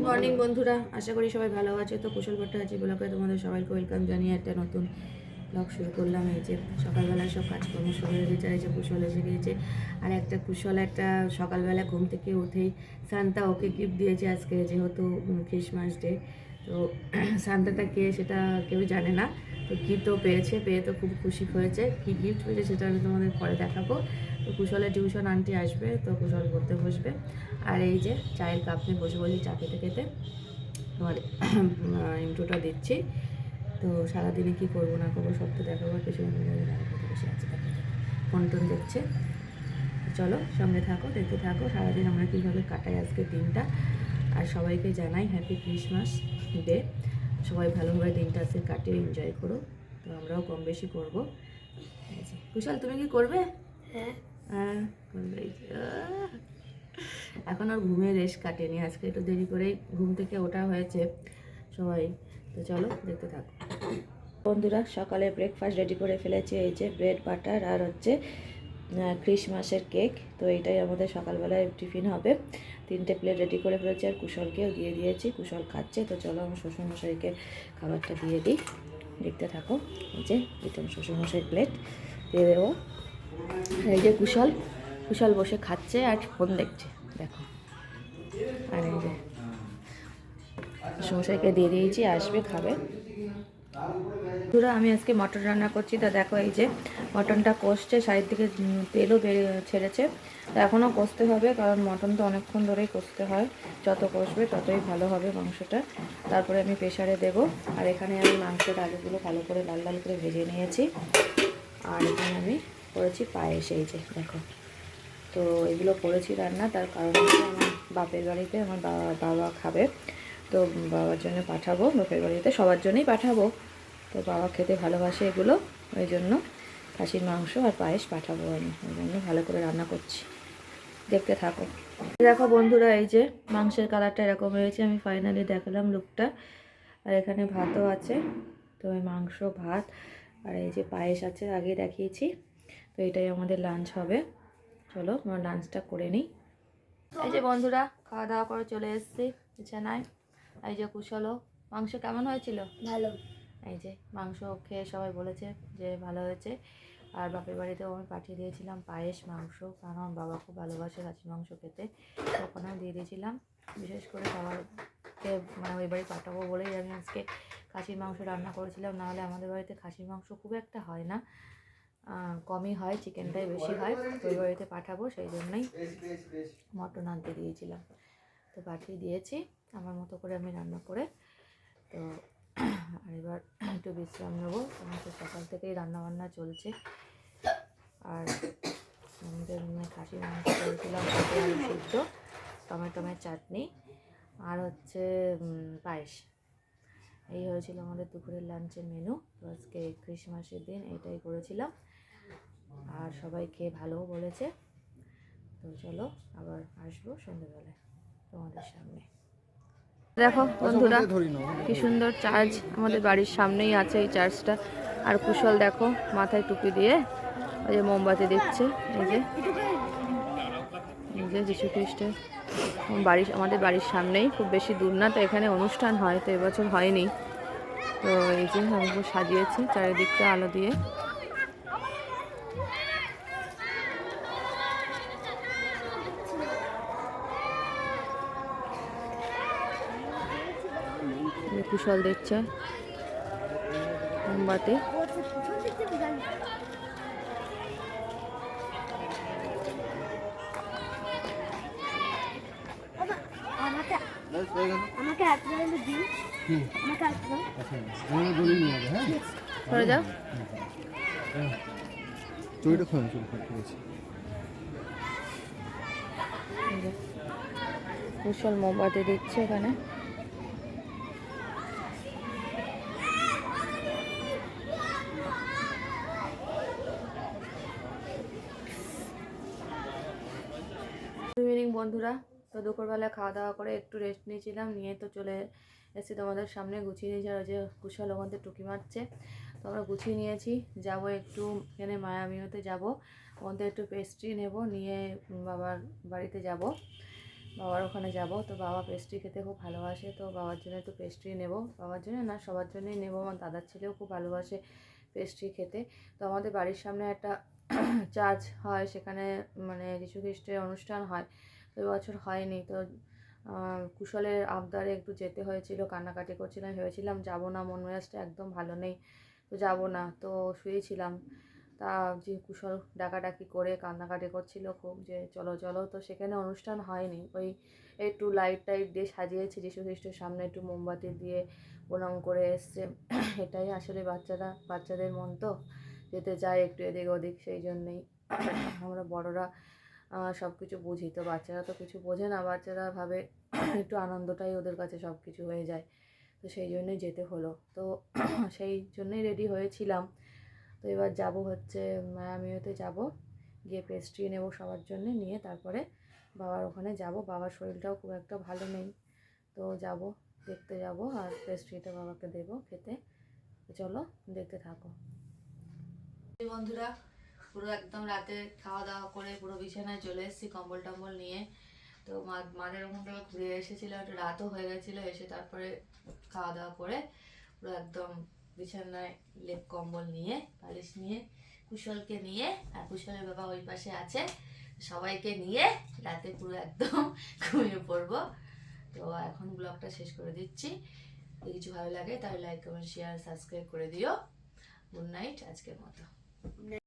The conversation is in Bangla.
মর্নিং বন্ধুরা, আশা করি সবাই ভালো আছে। তো কুশল ভট্টাচার্য ব্লগে তোমাদের সবাইকে ওয়েলকাম জানিয়ে একটা নতুন ব্লগ শুরু করলাম। এই যে সকালবেলায় সব কাজকর্ম শুরু হয়ে গেছে। এই যে কুশল এসে গিয়েছে, আর একটা কুশল একটা সকালবেলা ঘুম থেকে উঠেই সান্তা ওকে গিফট দিয়েছে আজকে, যেহেতু খ্রিসমাস ডে। তো সান্তাটা কে সেটা কেউ জানে না, তো গিফটও পেয়েছে, পেয়ে তো খুব খুশি হয়েছে। কী গিফট পেয়েছে সেটা আমি তোমাদের পরে দেখাবো। তো কুশলের টিউশন আন্টি আসবে, তো কুশল পড়তে বসবে। আর এই যে চায়ের কাপ নিয়ে বসে বসে চা খেতে খেতে তোমার ইন্ট্রোটা দিচ্ছি। তো সারাদিনে কী করবো না করবো সব তো দেখাবো। পেছনে বসে আছে, ফোন টোন দেখছে। চলো সঙ্গে থাকো, দেখতে থাকো সারাদিন আমরা কীভাবে কাটাই আজকের দিনটা। আর সবাইকে জানাই হ্যাপি ক্রিসমাস ডে। সবাই ভালোভাবে দিনটা আজকে কাটিয়ে এনজয় করো। তো আমরাও কম বেশি করবো। কুশল, তুমি কি করবে? হ্যাঁ হ্যাঁ করবে। এখন আর ঘুমের রেশ কাটেনি, আজকে একটু দেরি করেই ঘুম থেকে ওঠা হয়েছে সবাই। তো চলো দেখতে থাকো বন্ধুরা। সকালে ব্রেকফাস্ট রেডি করে ফেলেছে। এই যে ব্রেড বাটার আর হচ্ছে ক্রিসমাসের কেক। তো এইটাই আমাদের সকালবেলায় টিফিন হবে। 3টে প্লেট রেডি করে ফেলেছি, আর কুশলকেও দিয়ে দিয়েছি, কুশল খাচ্ছে। তো চলো আমার শ্বশুরমশাইকে খাবারটা দিয়ে দিই, দেখতে থাকো। এই যে এটা শ্বশুরমশাই প্লেট দিয়ে দেবো। এই যে কুশল কুশল বসে খাচ্ছে আর ফোন দেখছে, দেখো। আর এই যে শ্বশুরমশাইকে দিয়ে দিয়েছি, আসবে খাবে। পুরো আমি আজকে মটন রান্না করছি। তা দেখো এই যে মটনটা কষছে, সাইড থেকে তেলও ছেড়েছে। তো এখনও কষতে হবে, কারণ মটন তো অনেকক্ষণ ধরেই কষতে হয়। যত কষবে ততই ভালো হবে মাংসটা। তারপরে আমি প্রেশারে দেব। আর এখানে আমি মাংসের আলুগুলো ভালো করে লাল লাল করে ভেজে নিয়েছি। আর এখানে আমি করেছি পায়েস, এই যে দেখো। তো এগুলো করেছি রান্না, তার কারণ হচ্ছে আমার বাপের বাড়িতে আমার বাবা খাবে। তো বাবার জন্য পাঠাবো, বাপের বাড়িতে সবার জন্যই পাঠাবো। তো বাবা খেতে ভালোবাসে এগুলো, ওই জন্য খাসির মাংস আর পায়েস পাঠাবো আমি, ওই জন্য ভালো করে রান্না করছি, দেখতে থাকো। দেখো বন্ধুরা, এই যে মাংসের কালারটা এরকম হয়েছে, আমি ফাইনালি দেখালাম লুকটা। আর এখানে ভাতও আছে, তো এই মাংস ভাত আর এই যে পায়েস আছে, আগে দেখিয়েছি। তো এটাই আমাদের লাঞ্চ হবে। চলো আমরা লাঞ্চটা করে নিই। এই যে বন্ধুরা, খাওয়া দাওয়া করে চলে এসেছি বিছানায়। এই যে কুশলও। মাংস কেমন হয়েছিল? ভালো। এই যে মাংস খেয়ে সবাই বলেছে যে ভালো হয়েছে। আর বাপের বাড়িতেও আমি পাঠিয়ে দিয়েছিলাম পায়েস মাংস, কারণ আমার বাবা খুব ভালোবাসে খাসি মাংস খেতে। ওখানেও দিয়ে দিয়েছিলাম। বিশেষ করে বাবাকে মানে ওই বাড়ি পাঠাবো বলেই আমি আজকে খাসির মাংস রান্না করেছিলাম। নাহলে আমাদের বাড়িতে খাসির মাংস খুব একটা হয় না, কমই হয়, চিকেনটাই বেশি হয়। ওই বাড়িতে পাঠাবো সেই জন্যই মটন আনতে দিয়েছিলাম। তো পাঠিয়ে দিয়েছি আমার মতো করে আমি রান্না করে। তো আর এবার একটু বিশ্রাম নেবো, কারণ তো সকাল থেকেই রান্নাবান্না চলছে। আর আমাদের খাসির মাংস করেছিলাম আলু সিদ্ধ, টমেটোমের চাটনি আর হচ্ছে পায়েস। এই হয়েছিল আমাদের দুপুরের লাঞ্চের মেনু। তো আজকে ক্রিসমাসের দিন এটাই করেছিলাম, আর সবাই খেয়ে ভালোও বলেছে। তো চলো আবার আসবো সন্ধ্যেবেলায় তোমাদের সামনে। দেখো বন্ধুরা, কি সুন্দর চার্চ আমাদের বাড়ির সামনেই আছে এই চার্চটা। আর কুশল দেখো মাথায় টুপি দিয়ে ওই যে মোমবাতি দিচ্ছে। এই যে যীশু খ্রিস্টের আমাদের বাড়ির সামনেই, খুব বেশি দূর না। তো এখানে অনুষ্ঠান হয়, তো এবছর হয়নি। তো এই যে আমাকে সাজিয়েছে চারিদিকটা আলো দিয়ে। কুশল দিচ্ছে মোমবাতি। করে যাও। কুশল মোমবাতি দিচ্ছে এখানে। ইভিনিং বন্ধুরা, তো দুপুরবেলা খাওয়া দাওয়া করে একটু রেস্ট নিয়েছিলাম, নিয়ে তো চলে এসে তোমাদের সামনে গুছিয়ে নিয়েছি। আর যে কুশল ওখানে টুকি মারছে, তো আমরা গুছিয়ে নিয়েছি, যাব একটু এখানে মায়ামিওতে যাব, ওখানে একটু পেস্ট্রি নেব, নিয়ে বাবার বাড়িতে যাব। বাবার ওখানে যাব। তো বাবা পেস্ট্রি খেতে খুব ভালোবাসে, তো বাবার জন্য একটু পেস্ট্রি নেব, বাবার জন্য না সবার জন্যই নেব। আমার দাদার ছেলেও খুব ভালোবাসে পেস্ট্রি খেতে। তো আমাদের বাড়ির সামনে একটা চার্চ হয়, সেখানে মানে যীশু খ্রিস্টের অনুষ্ঠান হয়। তো এবছর হয়নি, তো কুশলের আবদারে একটু যেতে হয়েছিল, কান্নাকাটি করছিলাম, ভেবেছিলাম যাব না, মন মেজাজটা একদম ভালো নেই, তো যাব না, তো শুয়েছিলাম। তা যে কুশল ডাকাডাকি করে কান্নাকাটি করছিল খুব, যে চলো চলো। তো সেখানে অনুষ্ঠান হয়নি, ওই একটু লাইট টাইট দিয়ে সাজিয়েছে যীশু খ্রিস্টের সামনে, একটু মোমবাতি দিয়ে প্রণাম করে এসছে। এটাই আসলে বাচ্চাদের মন তো যেতে চায় একটু এদিক ওদিক, সেই জন্যেই। আমরা বড়রা সব কিছু বুঝি, তো বাচ্চারা তো কিছু বোঝে না, বাচ্চারা ভাবে একটু আনন্দটাই ওদের কাছে সব কিছু হয়ে যায়, তো সেই জন্যই যেতে হলো। তো সেই জন্যই রেডি হয়েছিলাম। তো এবার যাব হচ্ছে মায়ামিওতে যাব, গিয়ে পেস্ট্রি নেব সবার জন্য, নিয়ে তারপরে বাবার ওখানে যাব। বাবার শরীরটাও খুব একটা ভালো নেই, তো যাব, দেখতে যাব, আর পেস্ট্রিটা বাবাকে দেবো খেতে। তো চলো দেখতে থাকো বন্ধুরা। পুরো একদম রাতে খাওয়া দাওয়া করে পুরো বিছানায় চলে এসেছি কম্বল টম্বল নিয়ে। তো মাদের ওখান থেকে ঘুরে এসেছিলাম, একটু রাতও হয়ে গেছিলো, এসে তারপরে খাওয়া দাওয়া করে পুরো একদম বিছানায় লেপ কম্বল নিয়ে বালিশ নিয়ে কুশলকে নিয়ে, আর কুশলের বাবা ওই পাশে আছে, সবাইকে নিয়ে রাতে পুরো একদম ঘুমিয়ে পড়বো। তো এখন ব্লগটা শেষ করে দিচ্ছি। যদি কিছু ভালো লাগে তাহলে লাইক কমেন্ট শেয়ার সাবস্ক্রাইব করে দিও। গুড নাইট আজকের মতো।